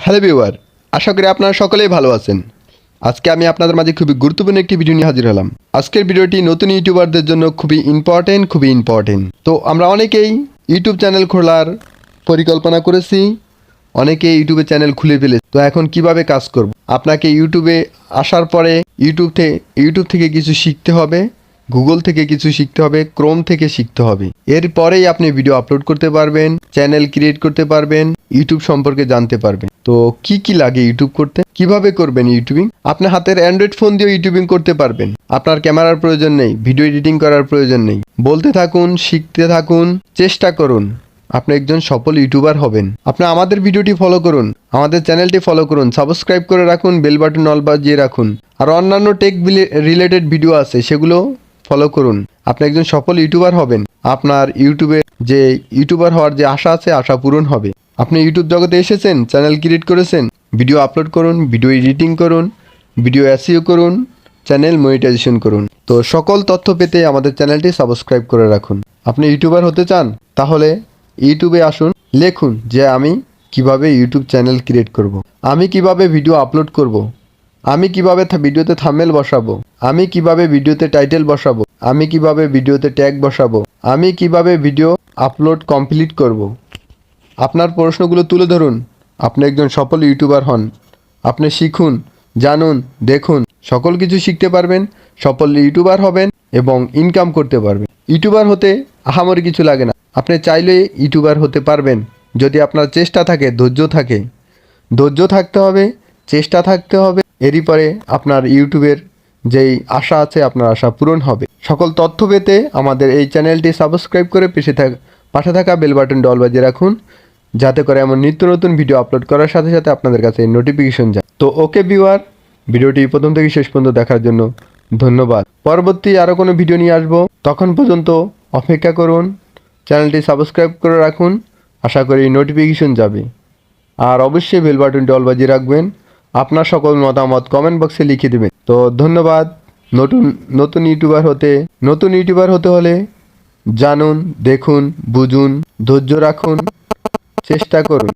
Hello viewer, আশা করি আপনারা সকলেই ভালো আছেন। আজকে আমি আপনাদের মাঝে খুবই গুরুত্বপূর্ণ একটি ভিডিও নিয়ে হাজির হলাম। আজকের ভিডিওটি নতুন ইউটিউবারদের জন্য খুবই ইম্পর্টেন্ট। তো আমরা অনেকেই ইউটিউব চ্যানেল খোলার পরিকল্পনা করেছি, অনেকেই ইউটিউবে চ্যানেল খুলে ফেলেছে। তো এখন কিভাবে কাজ করব? আপনাকে ইউটিউবে আসার পরে ইউটিউব থেকে কিছু শিখতে হবে, গুগল থেকে কিছু শিখতে হবে, ক্রোম থেকে শিখতে হবে। এরপরেই আপনি ভিডিও আপলোড করতে পারবেন, চ্যানেল ক্রিয়েট করতে পারবেন, ইউটিউব সম্পর্কে জানতে পারবেন। তো কি লাগে ইউটিউব করতে, কিভাবে করবেন ইউটিউবিং? আপনার হাতের অ্যান্ড্রয়েড ফোন দিয়েও ইউটিউবিং করতে পারবেন। আপনার ক্যামেরার প্রয়োজন নেই, ভিডিও এডিটিং করার প্রয়োজন নেই। বলতে থাকুন, শিখতে থাকুন, চেষ্টা করুন, আপনি একজন সফল ইউটিউবার হবেন। আপনি আমাদের ভিডিওটি ফলো করুন, আমাদের চ্যানেলটি ফলো করুন, সাবস্ক্রাইব করে রাখুন, বেল বাটন অল বাজিয়ে রাখুন। আর অন্যান্য টেক রিলেটেড ভিডিও আছে, সেগুলো ফলো করুন। আপনি একজন সফল ইউটিউবার হবেন। আপনার ইউটিউবে যে ইউটিউবার হওয়ার যে আশা আছে, আশা পূরণ হবে। আপনি ইউটিউব জগতে এসেছেন, চ্যানেল ক্রিয়েট করেছেন, ভিডিও আপলোড করুন, ভিডিও এডিটিং করুন, ভিডিও এসইও করুন, চ্যানেল মনিটাইজেশন করুন। তো সকল তথ্য পেতে আমাদের চ্যানেলটি সাবস্ক্রাইব করে রাখুন। আপনি ইউটিউবার হতে চান? তাহলে ইউটিউবে আসুন, লিখুন যে আমি কিভাবে ইউটিউব চ্যানেল ক্রিয়েট করব, আমি কিভাবে ভিডিও আপলোড করব, আমি কিভাবে ভিডিওতে থাম্বনেল বসাবো, আমি কিভাবে ভিডিওতে টাইটেল বসাবো, আমি কিভাবে ভিডিওতে ট্যাগ বসাবো, আমি কিভাবে ভিডিও আপলোড কমপ্লিট করব। আপনার প্রশ্নগুলো তুলে ধরুন, আপনি একজন সফল ইউটিউবার হন। আপনি শিখুন, জানুন, দেখুন, সকল কিছু শিখতে পারবেন, সফল ইউটিউবার হবেন এবং ইনকাম করতে পারবেন। ইউটিউবার হতে আহামরি কিছু লাগে না, আপনি চাইলে ইউটিউবার হতে পারবেন যদি আপনার চেষ্টা থাকে, ধৈর্য থাকতে হবে, চেষ্টা থাকতে হবে। এরই পরে আপনার ইউটিউবের যেই আশা আছে, আপনার আশা পূরণ হবে। সকল তথ্য পেতে আমাদের এই চ্যানেলটি সাবস্ক্রাইব করে পাশে থাকা বেল বাটন অল বাজিয়ে রাখুন, যাতে করে এমন নিত্য নতুন ভিডিও আপলোড করার সাথে সাথে আপনাদের কাছে নোটিফিকেশন যায়। তো ওকে ভিউয়ার, ভিডিওটি প্রথম থেকে শেষ পর্যন্ত দেখার জন্য ধন্যবাদ। পরবর্তী আরও কোনো ভিডিও নিয়ে আসবো, তখন পর্যন্ত অপেক্ষা করুন, চ্যানেলটি সাবস্ক্রাইব করে রাখুন, আশা করি নোটিফিকেশন যাবে। আর অবশ্যই বেল বাটনটি অল বাজিয়ে রাখবেন। আপনার সকল মতামত কমেন্ট বক্সে লিখে দেবেন। তো ধন্যবাদ। নতুন ইউটিউবার হতে হলে জানুন, দেখুন, বুঝুন, ধৈর্য রাখুন, চেষ্টা করুন।